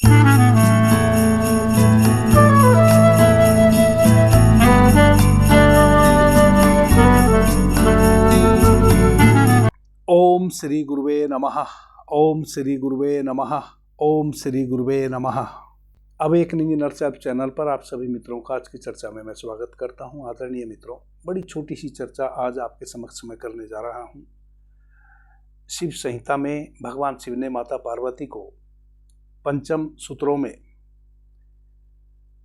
ओम श्री गुरुवे नमः। ओम श्री गुरुवे नमः। ओम श्री गुरुवे नमः। अवेकनिंग इनर सेल्फ चैनल पर आप सभी मित्रों का आज की चर्चा में मैं स्वागत करता हूं। आदरणीय मित्रों, बड़ी छोटी सी चर्चा आज आपके समक्ष मैं करने जा रहा हूं। शिव संहिता में भगवान शिव ने माता पार्वती को पंचम सूत्रों में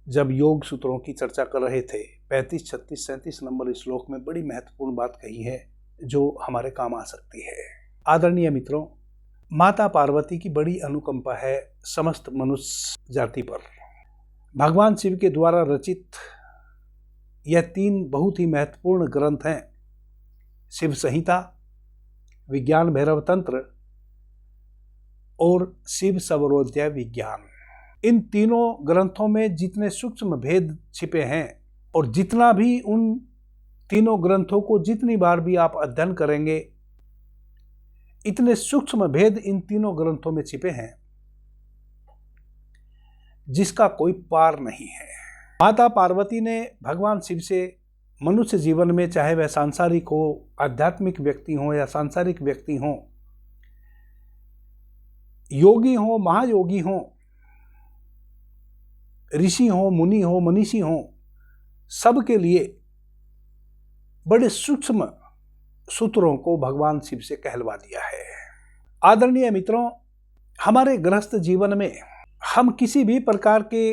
जब योग सूत्रों की चर्चा कर रहे थे, 35, 36, 37 नंबर श्लोक में बड़ी महत्वपूर्ण बात कही है जो हमारे काम आ सकती है। आदरणीय मित्रों, माता पार्वती की बड़ी अनुकंपा है समस्त मनुष्य जाति पर। भगवान शिव के द्वारा रचित यह 3 बहुत ही महत्वपूर्ण ग्रंथ हैं, शिव संहिता, विज्ञान भैरव तंत्र और शिव सवरोध्याय विज्ञान। इन तीनों ग्रंथों में जितने सूक्ष्म भेद छिपे हैं और जितना भी उन तीनों ग्रंथों को जितनी बार भी आप अध्ययन करेंगे, इतने सूक्ष्म भेद इन तीनों ग्रंथों में छिपे हैं जिसका कोई पार नहीं है। माता पार्वती ने भगवान शिव से मनुष्य जीवन में, चाहे वह सांसारिक हो, आध्यात्मिक व्यक्ति हो या सांसारिक व्यक्ति हो, योगी हो, महायोगी हो, ऋषि हो, मुनि हो, मनीषी हो, सबके लिए बड़े सूक्ष्म सूत्रों को भगवान शिव से कहलवा दिया है। आदरणीय मित्रों, हमारे गृहस्थ जीवन में हम किसी भी प्रकार के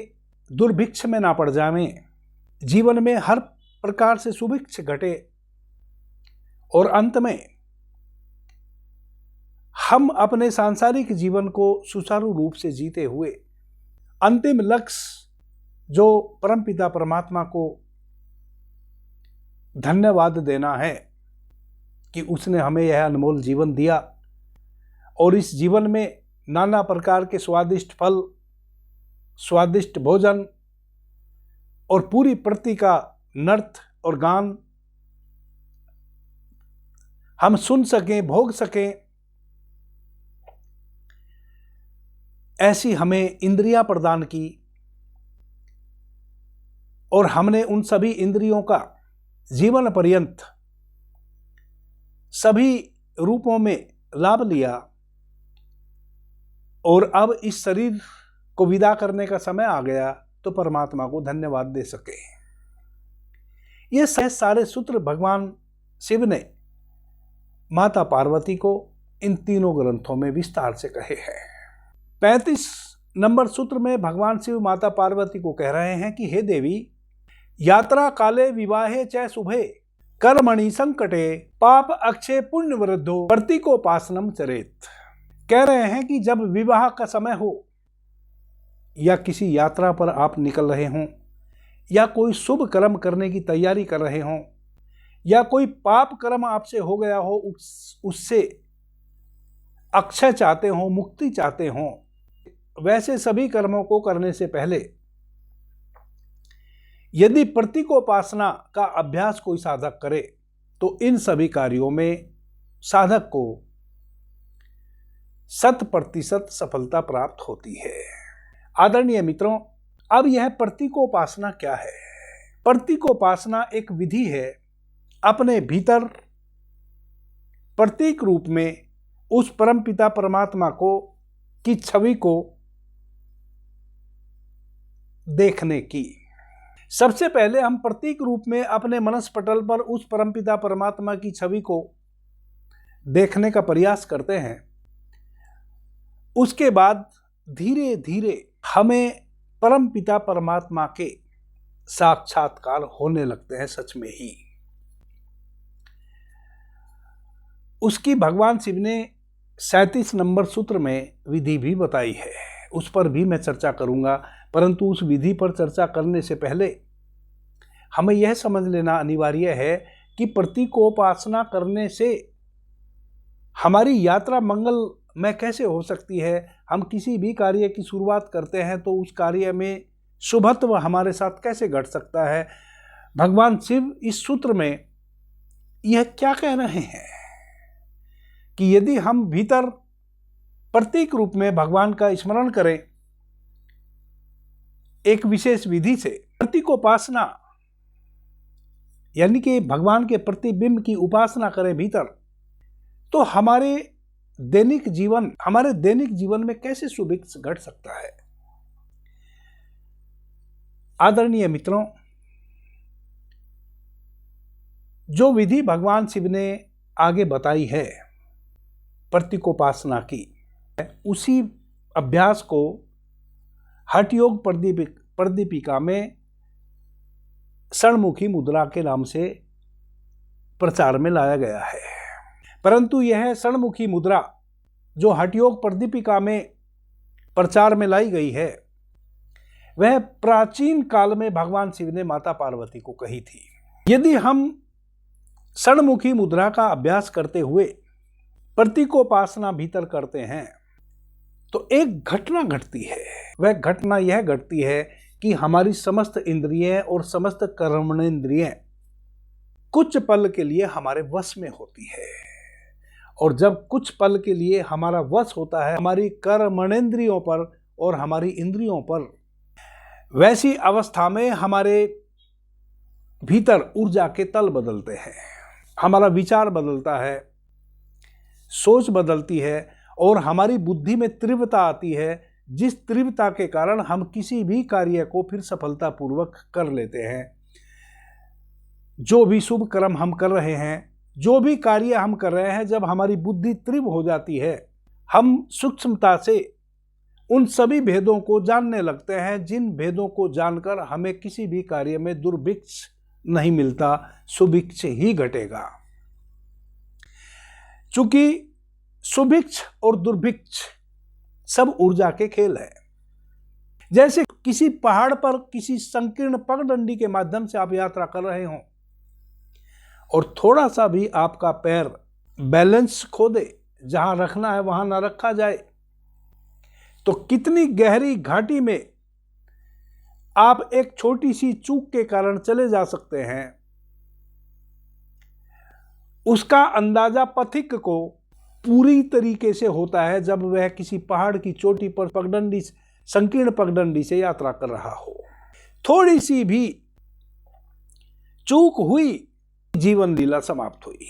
दुर्भिक्ष में ना पड़ जाएं, जीवन में हर प्रकार से सुभिक्ष घटे और अंत में हम अपने सांसारिक जीवन को सुचारू रूप से जीते हुए अंतिम लक्ष्य जो परमपिता परमात्मा को धन्यवाद देना है कि उसने हमें यह अनमोल जीवन दिया और इस जीवन में नाना प्रकार के स्वादिष्ट फल, स्वादिष्ट भोजन और पूरी प्रति का नृत्य और गान हम सुन सकें, भोग सकें, ऐसी हमें इंद्रियां प्रदान की और हमने उन सभी इंद्रियों का जीवन पर्यंत सभी रूपों में लाभ लिया और अब इस शरीर को विदा करने का समय आ गया तो परमात्मा को धन्यवाद दे सके। ये सारे सूत्र भगवान शिव ने माता पार्वती को इन तीनों ग्रंथों में विस्तार से कहे हैं। 35 नंबर सूत्र में भगवान शिव माता पार्वती को कह रहे हैं कि हे देवी, यात्रा काले विवाहे च शुभे कर्मणि संकटे पाप अक्षय पुण्य वृद्धो प्रतीकोपासनम चरेत। कह रहे हैं कि जब विवाह का समय हो या किसी यात्रा पर आप निकल रहे हों या कोई शुभ कर्म करने की तैयारी कर रहे हों या कोई पाप कर्म आपसे हो गया हो, उससे अक्षय चाहते हो, मुक्ति चाहते हो, वैसे सभी कर्मों को करने से पहले यदि प्रतीकोपासना का अभ्यास कोई साधक करे तो इन सभी कार्यों में साधक को 100% सफलता प्राप्त होती है। आदरणीय मित्रों, अब यह प्रतीकोपासना क्या है? प्रतीकोपासना एक विधि है अपने भीतर प्रतीक रूप में उस परमपिता परमात्मा को की छवि को देखने की। सबसे पहले हम प्रतीक रूप में अपने मनस पटल पर उस परमपिता परमात्मा की छवि को देखने का प्रयास करते हैं। उसके बाद धीरे धीरे हमें परमपिता परमात्मा के साक्षात्कार होने लगते हैं सच में ही। उसकी भगवान शिव ने 37 नंबर सूत्र में विधि भी बताई है, उस पर भी मैं चर्चा करूंगा। परंतु उस विधि पर चर्चा करने से पहले हमें यह समझ लेना अनिवार्य है कि प्रतीकोपासना करने से हमारी यात्रा मंगलमय कैसे हो सकती है। हम किसी भी कार्य की शुरुआत करते हैं तो उस कार्य में शुभत्व हमारे साथ कैसे घट सकता है। भगवान शिव इस सूत्र में यह क्या कह रहे हैं कि यदि हम भीतर प्रतीक रूप में भगवान का स्मरण करें एक विशेष विधि से प्रतीकोपासना यानी कि भगवान के प्रतिबिंब की उपासना करें भीतर, तो हमारे दैनिक जीवन में कैसे सुभिक्ष घट सकता है। आदरणीय मित्रों, जो विधि भगवान शिव ने आगे बताई है प्रतीकोपासना की, उसी अभ्यास को हठ योग प्रदीपिका में षणमुखी मुद्रा के नाम से प्रचार में लाया गया है। परंतु यह षणमुखी मुद्रा जो हठ योग प्रदीपिका में प्रचार में लाई गई है, वह प्राचीन काल में भगवान शिव ने माता पार्वती को कही थी। यदि हम षणमुखी मुद्रा का अभ्यास करते हुए प्रतीकोपासना भीतर करते हैं तो एक घटना घटती है। वह घटना यह घटती है कि हमारी समस्त इंद्रियें और समस्त कर्मेंद्रियें कुछ पल के लिए हमारे वश में होती है। और जब कुछ पल के लिए हमारा वश होता है हमारी कर्मेंद्रियों पर और हमारी इंद्रियों पर, वैसी अवस्था में हमारे भीतर ऊर्जा के तल बदलते हैं, हमारा विचार बदलता है, सोच बदलती है और हमारी बुद्धि में तीव्रता आती है, जिस तीव्रता के कारण हम किसी भी कार्य को फिर सफलतापूर्वक कर लेते हैं। जो भी शुभ कर्म हम कर रहे हैं, जो भी कार्य हम कर रहे हैं, जब हमारी बुद्धि तीव्र हो जाती है, हम सूक्ष्मता से उन सभी भेदों को जानने लगते हैं, जिन भेदों को जानकर हमें किसी भी कार्य में दुर्भिक्ष नहीं मिलता, सुभिक्ष ही घटेगा। चूंकि सुभिक्ष और दुर्भिक्ष सब ऊर्जा के खेल है। जैसे किसी पहाड़ पर किसी संकीर्ण पगडंडी के माध्यम से आप यात्रा कर रहे हो और थोड़ा सा भी आपका पैर बैलेंस खो दे, जहां रखना है वहां ना रखा जाए, तो कितनी गहरी घाटी में आप एक छोटी सी चूक के कारण चले जा सकते हैं। उसका अंदाजा पथिक को पूरी तरीके से होता है जब वह किसी पहाड़ की चोटी पर संकीर्ण पगडंडी से यात्रा कर रहा हो। थोड़ी सी भी चूक हुई, जीवन लीला समाप्त हुई।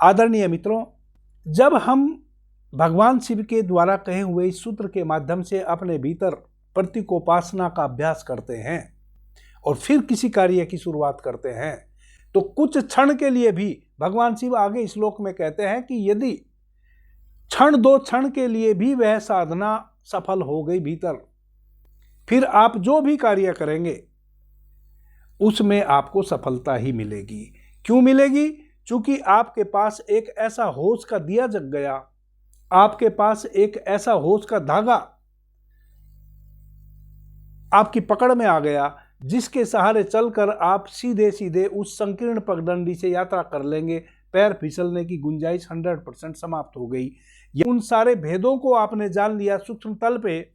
आदरणीय मित्रों, जब हम भगवान शिव के द्वारा कहे हुए इस सूत्र के माध्यम से अपने भीतर प्रतीकोपासना का अभ्यास करते हैं और फिर किसी कार्य की शुरुआत करते हैं, तो कुछ क्षण के लिए भी भगवान शिव आगे इस श्लोक में कहते हैं कि यदि दो क्षण के लिए भी वह साधना सफल हो गई भीतर, फिर आप जो भी कार्य करेंगे उसमें आपको सफलता ही मिलेगी। क्यों मिलेगी? क्योंकि आपके पास एक ऐसा होश का दिया जग गया, आपके पास एक ऐसा होश का धागा आपकी पकड़ में आ गया, जिसके सहारे चलकर आप सीधे सीधे उस संकीर्ण पगडंडी से यात्रा कर लेंगे। पैर फिसलने की गुंजाइश 100% समाप्त हो गई। उन सारे भेदों को आपने जान लिया सूक्ष्म तल पे,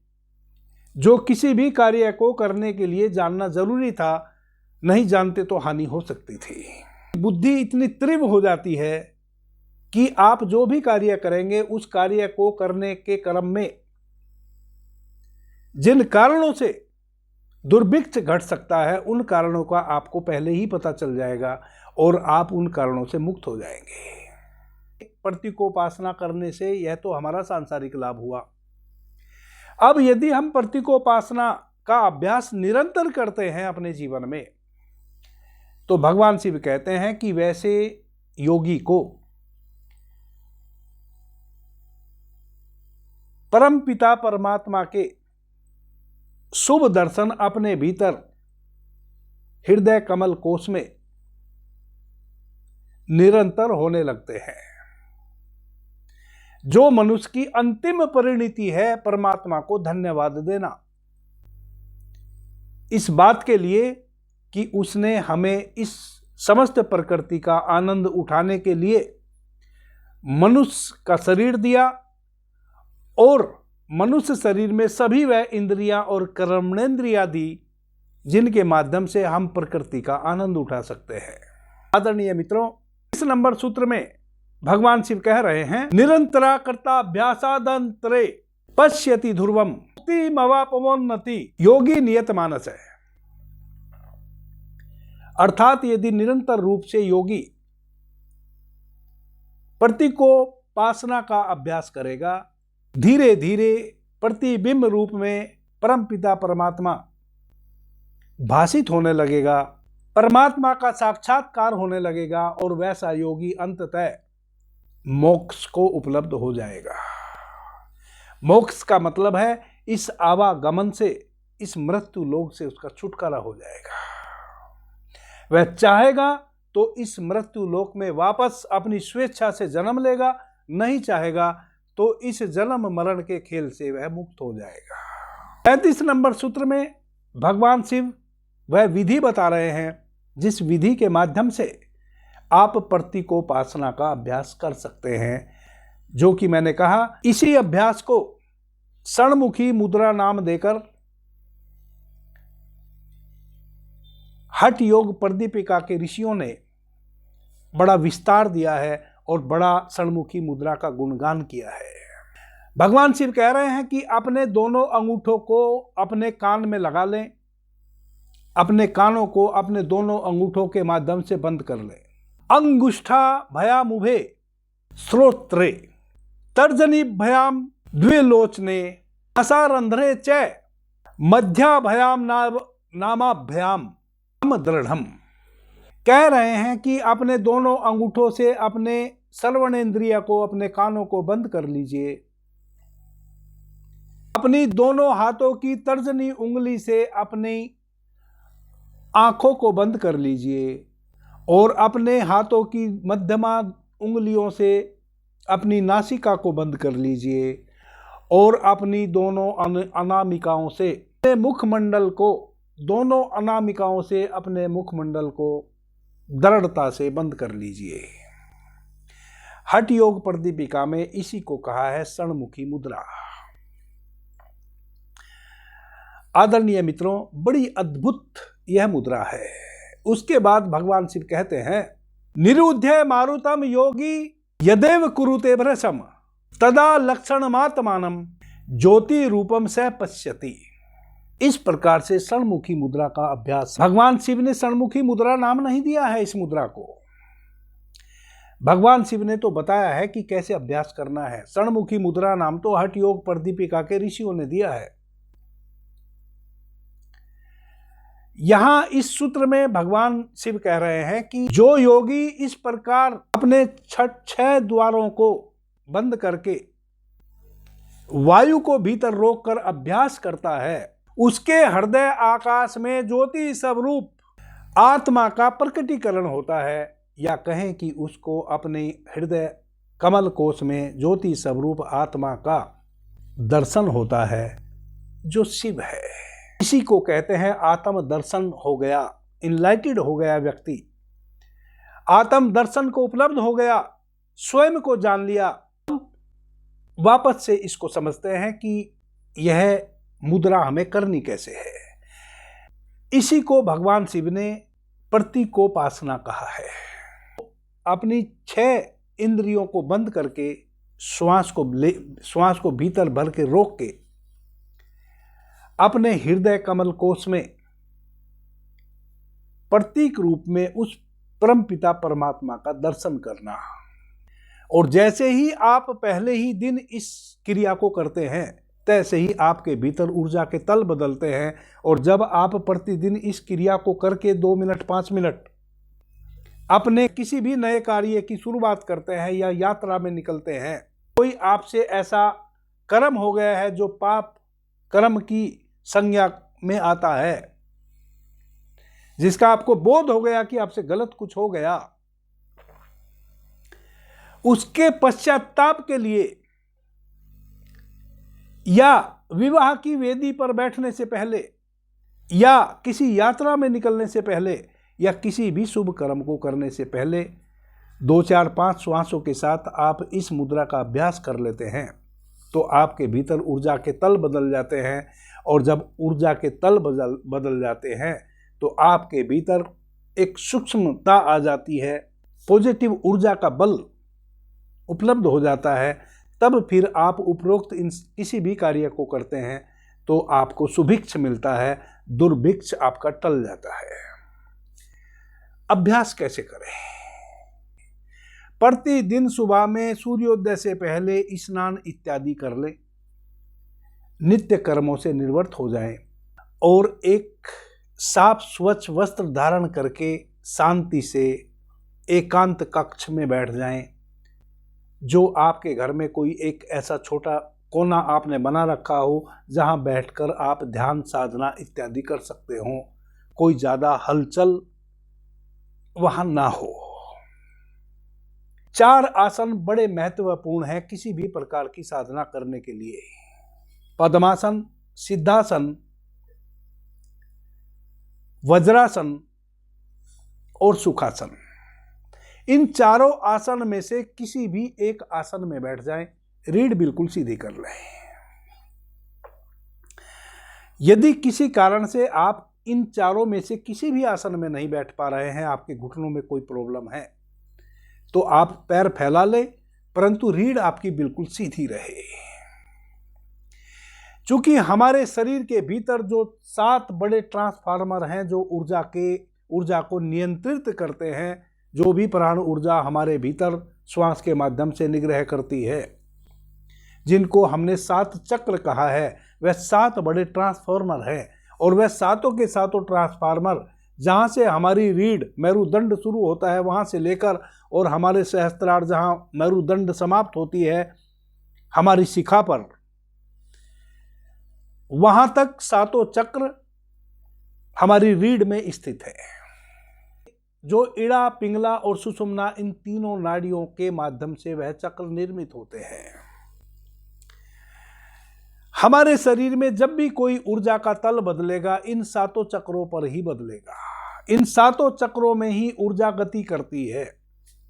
जो किसी भी कार्य को करने के लिए जानना जरूरी था। नहीं जानते तो हानि हो सकती थी। बुद्धि इतनी तीव्र हो जाती है कि आप जो भी कार्य करेंगे उस कार्य को करने के क्रम में जिन कारणों से दुर्भिक्ष घट सकता है, उन कारणों का आपको पहले ही पता चल जाएगा और आप उन कारणों से मुक्त हो जाएंगे। प्रतीकोपासना करने से यह तो हमारा सांसारिक लाभ हुआ। अब यदि हम प्रतीकोपासना का अभ्यास निरंतर करते हैं अपने जीवन में, तो भगवान शिव कहते हैं कि वैसे योगी को परम पिता परमात्मा के शुभ दर्शन अपने भीतर हृदय कमल कोश में निरंतर होने लगते हैं। जो मनुष्य की अंतिम परिणति है परमात्मा को धन्यवाद देना, इस बात के लिए कि उसने हमें इस समस्त प्रकृति का आनंद उठाने के लिए मनुष्य का शरीर दिया और मनुष्य शरीर में सभी वह इंद्रियां और कर्मेंद्रियां दी जिनके माध्यम से हम प्रकृति का आनंद उठा सकते हैं। आदरणीय मित्रों, इस नंबर सूत्र में भगवान शिव कह रहे हैं, निरंतरा कर्ता अभ्यासादंतरे पश्यति ध्रुवम मुक्ति मवापमोन्नति योगी नियत मानस है। अर्थात यदि निरंतर रूप से योगी प्रतिकोपासना का अभ्यास करेगा, धीरे धीरे प्रतिबिंब रूप में परमपिता परमात्मा भाषित होने लगेगा, परमात्मा का साक्षात्कार होने लगेगा और वैसा योगी अंततः मोक्ष को उपलब्ध हो जाएगा। मोक्ष का मतलब है इस आवागमन से, इस मृत्यु लोक से उसका छुटकारा हो जाएगा। वह चाहेगा तो इस मृत्यु लोक में वापस अपनी स्वेच्छा से जन्म लेगा, नहीं चाहेगा तो इस जन्म मरण के खेल से वह मुक्त हो जाएगा। 35 नंबर सूत्र में भगवान शिव वह विधि बता रहे हैं जिस विधि के माध्यम से आप प्रतिकोपासना का अभ्यास कर सकते हैं, जो कि मैंने कहा इसी अभ्यास को षणमुखी मुद्रा नाम देकर हठ योग प्रदीपिका के ऋषियों ने बड़ा विस्तार दिया है और बड़ा षणमुखी मुद्रा का गुणगान किया है। भगवान शिव कह रहे हैं कि अपने दोनों अंगूठों को अपने कान में लगा लें, अपने कानों को अपने दोनों अंगूठों के माध्यम से बंद कर लें। अंगुष्ठा भयामुभे श्रोत्रे तर्जनी भयाम द्विलोचने असारंध्रे च मध्याभयाम नामाभ्याम दृढ़म। कह रहे हैं कि अपने दोनों अंगूठों से अपने श्रवणेंद्रिय को, अपने कानों को बंद कर लीजिए। अपनी दोनों हाथों की तर्जनी उंगली से अपनी आंखों को बंद कर लीजिए और अपने हाथों की मध्यमा उंगलियों से अपनी नासिका को बंद कर लीजिए और अपनी दोनों अनामिकाओं से अपने मुखमंडल को, दोनों अनामिकाओं से अपने मुखमंडल को दृढ़ता से बंद कर लीजिए। हठ योग प्रदीपिका में इसी को कहा है षणमुखी मुद्रा। आदरणीय मित्रों, बड़ी अद्भुत यह मुद्रा है। उसके बाद भगवान शिव कहते हैं, निरुध्य मारुतम योगी यदेव कुरुते भ्रशम तदा लक्षणमात्मानम ज्योति रूपम स पश्यति। इस प्रकार से षणमुखी मुद्रा का अभ्यास, भगवान शिव ने षणमुखी मुद्रा नाम नहीं दिया है इस मुद्रा को। भगवान शिव ने तो बताया है कि कैसे अभ्यास करना है। षणमुखी मुद्रा नाम तो हठ योग प्रदीपिका के ऋषियों ने दिया है। यहां इस सूत्र में भगवान शिव कह रहे हैं कि जो योगी इस प्रकार अपने 6 द्वारों को बंद करके वायु को भीतर रोककर अभ्यास करता है, उसके हृदय आकाश में ज्योति स्वरूप आत्मा का प्रकटीकरण होता है, या कहें कि उसको अपने हृदय कमल कोश में ज्योति स्वरूप आत्मा का दर्शन होता है, जो शिव है। इसी को कहते हैं आत्म दर्शन हो गया, इनलाइटेड हो गया व्यक्ति, आत्म दर्शन को उपलब्ध हो गया, स्वयं को जान लिया। वापस से इसको समझते हैं कि यह मुद्रा हमें करनी कैसे है। इसी को भगवान शिव ने प्रतिकोपासना कहा है। अपनी 6 इंद्रियों को बंद करके श्वास को भीतर भर के रोक के अपने हृदय कमल कोश में प्रतीक रूप में उस परमपिता परमात्मा का दर्शन करना। और जैसे ही आप पहले ही दिन इस क्रिया को करते हैं, तैसे ही आपके भीतर ऊर्जा के तल बदलते हैं। और जब आप प्रतिदिन इस क्रिया को करके 2 मिनट 5 मिनट अपने किसी भी नए कार्य की शुरुआत करते हैं या यात्रा में निकलते हैं, कोई आपसे ऐसा कर्म हो गया है जो पाप कर्म की संज्ञा में आता है, जिसका आपको बोध हो गया कि आपसे गलत कुछ हो गया, उसके पश्चाताप के लिए या विवाह की वेदी पर बैठने से पहले या किसी यात्रा में निकलने से पहले या किसी भी शुभ कर्म को करने से पहले 2 4 5 श्वासों के साथ आप इस मुद्रा का अभ्यास कर लेते हैं, तो आपके भीतर ऊर्जा के तल बदल जाते हैं। और जब ऊर्जा के तल बदल जाते हैं तो आपके भीतर एक सूक्ष्मता आ जाती है, पॉजिटिव ऊर्जा का बल उपलब्ध हो जाता है। तब फिर आप उपरोक्त इन किसी भी कार्य को करते हैं तो आपको सुभिक्ष मिलता है, दुर्भिक्ष आपका टल जाता है। अभ्यास कैसे करें? प्रतिदिन सुबह में सूर्योदय से पहले स्नान इत्यादि कर लें, नित्य कर्मों से निवृत्त हो जाएं और एक साफ स्वच्छ वस्त्र धारण करके शांति से एकांत कक्ष में बैठ जाएं। जो आपके घर में कोई एक ऐसा छोटा कोना आपने बना रखा हो जहां बैठकर आप ध्यान साधना इत्यादि कर सकते हो, कोई ज्यादा हलचल वहां ना हो। 4 आसन बड़े महत्वपूर्ण हैं किसी भी प्रकार की साधना करने के लिए। पद्मासन, सिद्धासन, वज्रासन और सुखासन। इन चारों आसन में से किसी भी एक आसन में बैठ जाएं, रीढ़ बिल्कुल सीधी कर लें। यदि किसी कारण से आप इन चारों में से किसी भी आसन में नहीं बैठ पा रहे हैं, आपके घुटनों में कोई प्रॉब्लम है, तो आप पैर फैला लें, परंतु रीढ़ आपकी बिल्कुल सीधी रहे। चूंकि हमारे शरीर के भीतर जो 7 बड़े ट्रांसफार्मर हैं जो ऊर्जा को नियंत्रित करते हैं, जो भी प्राण ऊर्जा हमारे भीतर श्वास के माध्यम से निग्रह करती है, जिनको हमने 7 चक्र कहा है, वह 7 बड़े ट्रांसफार्मर हैं। और वह 7 के 7 ट्रांसफार्मर जहाँ से हमारी रीढ़ मेरुदंड शुरू होता है वहाँ से लेकर और हमारे सहस्त्रार जहाँ मेरुदंड समाप्त होती है हमारी शिखा पर, वहाँ तक 7 चक्र हमारी रीढ़ में स्थित है। जो इड़ा, पिंगला और सुषुम्ना, इन तीनों नाड़ियों के माध्यम से वह चक्र निर्मित होते हैं। हमारे शरीर में जब भी कोई ऊर्जा का तल बदलेगा, इन 7 चक्रों पर ही बदलेगा। इन 7 चक्रों में ही ऊर्जा गति करती है।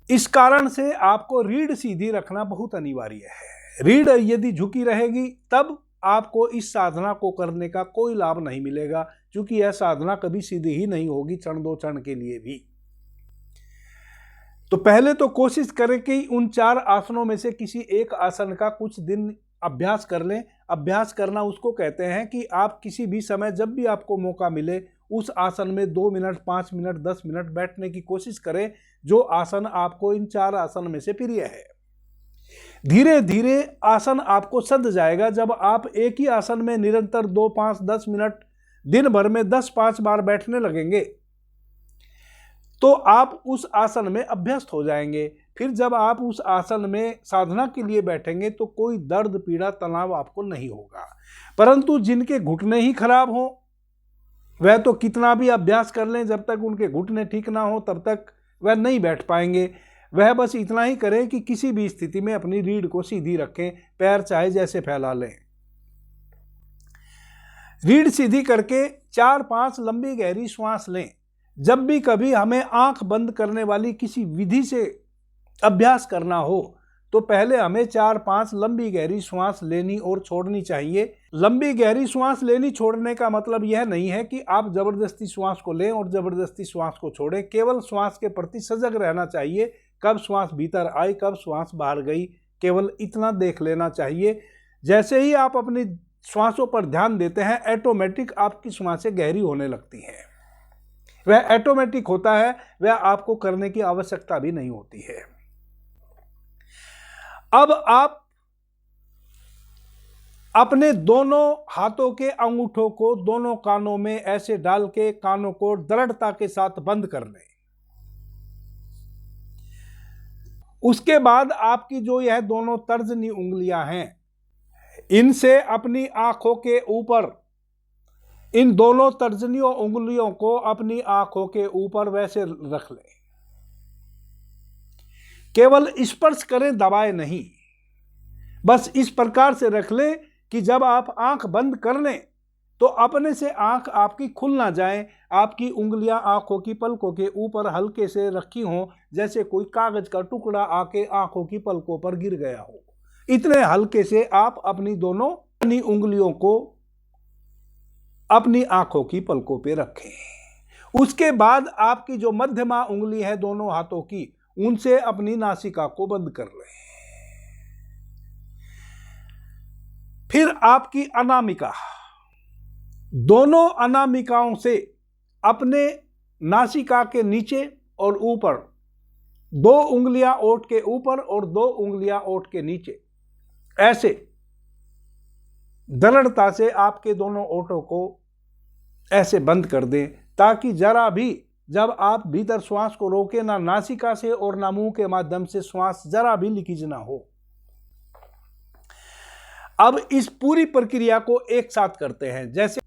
इस कारण से आपको रीढ़ सीधी रखना बहुत अनिवार्य है। रीढ़ यदि झुकी रहेगी तब आपको इस साधना को करने का कोई लाभ नहीं मिलेगा, क्योंकि यह साधना कभी सीधी ही नहीं होगी क्षण 2 क्षण के लिए भी। तो पहले तो कोशिश करें कि उन 4 आसनों में से किसी एक आसन का कुछ दिन अभ्यास कर लें। अभ्यास करना उसको कहते हैं कि आप किसी भी समय जब भी आपको मौका मिले उस आसन में 2 मिनट, 5 मिनट, 10 मिनट बैठने की कोशिश करें, जो आसन आपको इन 4 आसन में से प्रिय है। धीरे धीरे आसन आपको सध जाएगा। जब आप एक ही आसन में निरंतर 2, 5, 10 मिनट दिन भर में 10-5 बार बैठने लगेंगे तो आप उस आसन में अभ्यस्त हो जाएंगे। फिर जब आप उस आसन में साधना के लिए बैठेंगे तो कोई दर्द, पीड़ा, तनाव आपको नहीं होगा। परंतु जिनके घुटने ही खराब हो वह तो कितना भी अभ्यास कर लें, जब तक उनके घुटने ठीक ना हो तब तक वह नहीं बैठ पाएंगे। वह बस इतना ही करें कि किसी भी स्थिति में अपनी रीढ़ को सीधी रखें, पैर चाहे जैसे फैला लें। रीढ़ सीधी करके 4-5 लंबी गहरी श्वास लें। जब भी कभी हमें आंख बंद करने वाली किसी विधि से अभ्यास करना हो तो पहले हमें 4-5 लंबी गहरी श्वास लेनी और छोड़नी चाहिए। लंबी गहरी श्वास लेनी छोड़ने का मतलब यह नहीं है कि आप जबरदस्ती श्वास को लें और जबरदस्ती श्वास को छोड़ें। केवल श्वास के प्रति सजग रहना चाहिए, कब श्वास भीतर आई, कब श्वास बाहर गई, केवल इतना देख लेना चाहिए। जैसे ही आप अपनी श्वासों पर ध्यान देते हैं, ऑटोमेटिक आपकी श्वासें गहरी होने लगती हैं। वह ऑटोमेटिक होता है, वह आपको करने की आवश्यकता भी नहीं होती है। अब आप अपने दोनों हाथों के अंगूठों को दोनों कानों में ऐसे डाल के कानों को दृढ़ता के साथ बंद कर लें। उसके बाद आपकी जो यह दोनों तर्जनी उंगलियां हैं, इनसे अपनी आंखों के ऊपर, इन दोनों तर्जनियों उंगलियों को अपनी आंखों के ऊपर वैसे रख लें। केवल स्पर्श करें, दबाए नहीं। बस इस प्रकार से रख लें कि जब आप आंख बंद कर लें तो अपने से आंख आपकी खुल ना जाए। आपकी उंगलियां आंखों की पलकों के ऊपर हल्के से रखी हों, जैसे कोई कागज का टुकड़ा आके आंखों की पलकों पर गिर गया हो। इतने हल्के से आप अपनी दोनों उंगलियों को अपनी आंखों की पलकों पे रखें। उसके बाद आपकी जो मध्यमा उंगली है दोनों हाथों की, उनसे अपनी नासिका को बंद कर लें। फिर आपकी अनामिका, दोनों अनामिकाओं से अपने नासिका के नीचे और ऊपर 2 उंगलियां ओंठ के ऊपर और 2 उंगलियां ओंठ के नीचे ऐसे दृढ़ता से आपके दोनों ओंठों को ऐसे बंद कर दें, ताकि जरा भी जब आप भीतर श्वास को रोके ना नासिका से और ना मुंह के माध्यम से श्वास जरा भी लीकेज ना हो। अब इस पूरी प्रक्रिया को एक साथ करते हैं। जैसे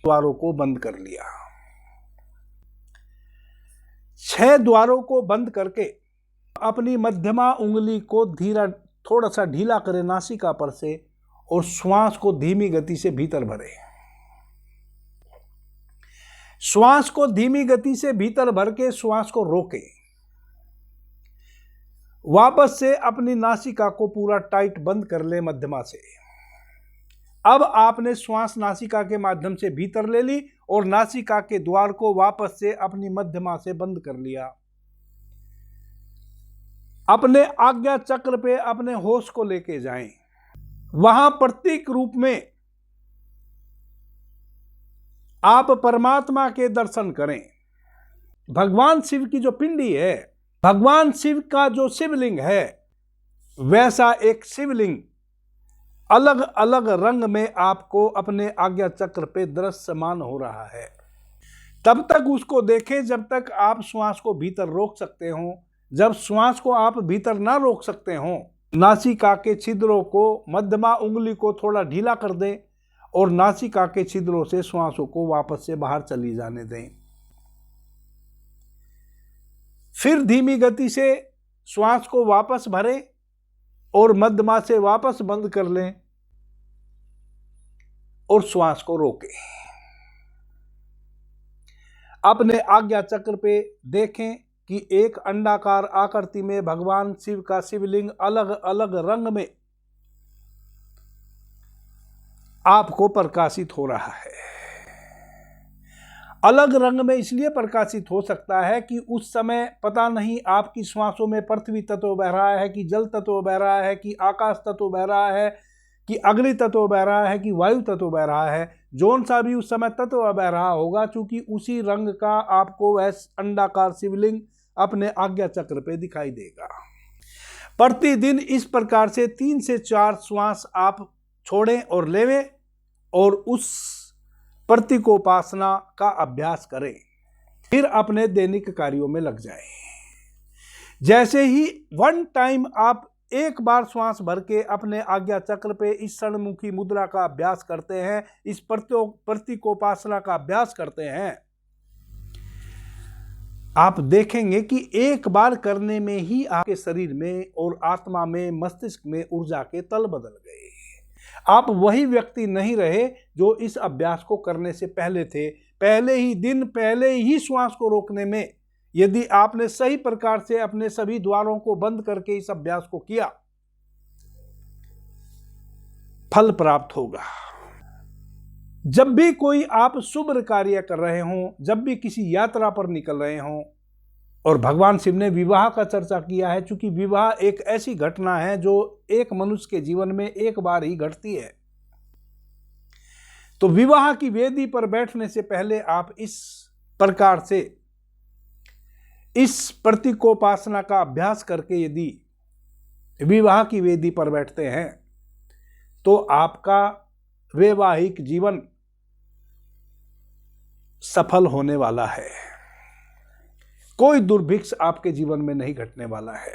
द्वारों को बंद कर लिया, 6 द्वारों को बंद करके अपनी मध्यमा उंगली को धीरा थोड़ा सा ढीला करें नासिका पर से और श्वास को धीमी गति से भीतर भरे। श्वास को धीमी गति से भीतर भर के श्वास को रोके, वापस से अपनी नासिका को पूरा टाइट बंद कर ले मध्यमा से। अब आपने श्वास नासिका के माध्यम से भीतर ले ली और नासिका के द्वार को वापस से अपनी मध्यमा से बंद कर लिया। अपने आज्ञा चक्र पे अपने होश को लेके जाएं, वहां प्रतीक रूप में आप परमात्मा के दर्शन करें। भगवान शिव की जो पिंडी है, भगवान शिव का जो शिवलिंग है, वैसा एक शिवलिंग अलग अलग रंग में आपको अपने आज्ञा चक्र पे दृश्यमान हो रहा है। तब तक उसको देखें जब तक आप श्वास को भीतर रोक सकते हो। जब श्वास को आप भीतर ना रोक सकते हो, नासिका के छिद्रों को, मध्यमा उंगली को थोड़ा ढीला कर दें और नासिका के छिद्रों से श्वासों को वापस से बाहर चली जाने दें। फिर धीमी गति से श्वास को वापस भरें और मध्यमा से वापस बंद कर लें और श्वास को रोकें। अपने आज्ञा चक्र पे देखें कि एक अंडाकार आकृति में भगवान शिव का शिवलिंग अलग अलग रंग में आपको प्रकाशित हो रहा है। अलग रंग में इसलिए प्रकाशित हो सकता है कि उस समय पता नहीं आपकी श्वासों में पृथ्वी तत्व बह रहा है कि जल तत्व बह रहा है कि आकाश तत्व बह रहा है कि अग्नि तत्व बह रहा है कि वायु तत्व बह रहा है। जौन सा भी उस समय तत्व बह रहा होगा, चूंकि उसी रंग का आपको वह अंडाकार शिवलिंग अपने आज्ञा चक्र पे दिखाई देगा। प्रतिदिन इस प्रकार से 3 से 4 श्वास आप छोड़ें और लेवें और उस प्रतीकोपासना का अभ्यास करें। फिर अपने दैनिक कार्यों में लग जाएं। जैसे ही 1 टाइम आप एक बार श्वास भर के अपने आज्ञा चक्र पे इस षणमुखी मुद्रा का अभ्यास करते हैं, इस प्रतीकोपासना का अभ्यास करते हैं, आप देखेंगे कि एक बार करने में ही आपके शरीर में और आत्मा में, मस्तिष्क में ऊर्जा के तल बदल गए। आप वही व्यक्ति नहीं रहे जो इस अभ्यास को करने से पहले थे। पहले ही दिन, पहले ही श्वास को रोकने में यदि आपने सही प्रकार से अपने सभी द्वारों को बंद करके इस अभ्यास को किया, फल प्राप्त होगा। जब भी कोई आप शुभ कार्य कर रहे हों, जब भी किसी यात्रा पर निकल रहे हों, और भगवान शिव ने विवाह का चर्चा किया है, क्योंकि विवाह एक ऐसी घटना है जो एक मनुष्य के जीवन में एक बार ही घटती है। तो विवाह की वेदी पर बैठने से पहले आप इस प्रकार से इस प्रतीकोपासना का अभ्यास करके यदि विवाह की वेदी पर बैठते हैं तो आपका वैवाहिक जीवन सफल होने वाला है। कोई दुर्भिक्ष आपके जीवन में नहीं घटने वाला है।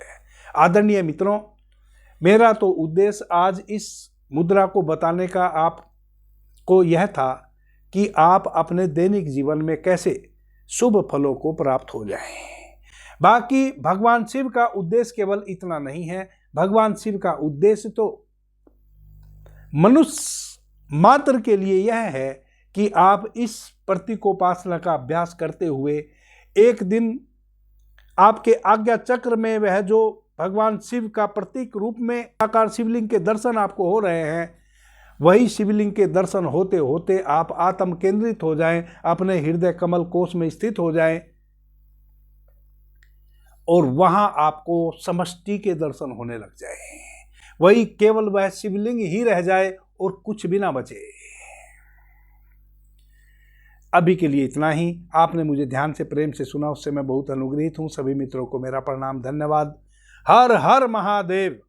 आदरणीय मित्रों, मेरा तो उद्देश्य आज इस मुद्रा को बताने का आपको यह था कि आप अपने दैनिक जीवन में कैसे शुभ फलों को प्राप्त हो जाएं। बाकी भगवान शिव का उद्देश्य केवल इतना नहीं है। भगवान शिव का उद्देश्य तो मनुष्य मात्र के लिए यह है कि आप इस प्रतीकोपासना का अभ्यास करते हुए एक दिन आपके आज्ञा चक्र में वह जो भगवान शिव का प्रतीक रूप में आकार शिवलिंग के दर्शन आपको हो रहे हैं, वही शिवलिंग के दर्शन होते होते आप आत्म केंद्रित हो जाएं, अपने हृदय कमल कोश में स्थित हो जाएं और वहां आपको समष्टि के दर्शन होने लग जाए, वही केवल वह शिवलिंग ही रह जाए और कुछ भी ना बचे। अभी के लिए इतना ही। आपने मुझे ध्यान से प्रेम से सुना, उससे मैं बहुत अनुग्रहित हूं। सभी मित्रों को मेरा प्रणाम, धन्यवाद। हर हर महादेव।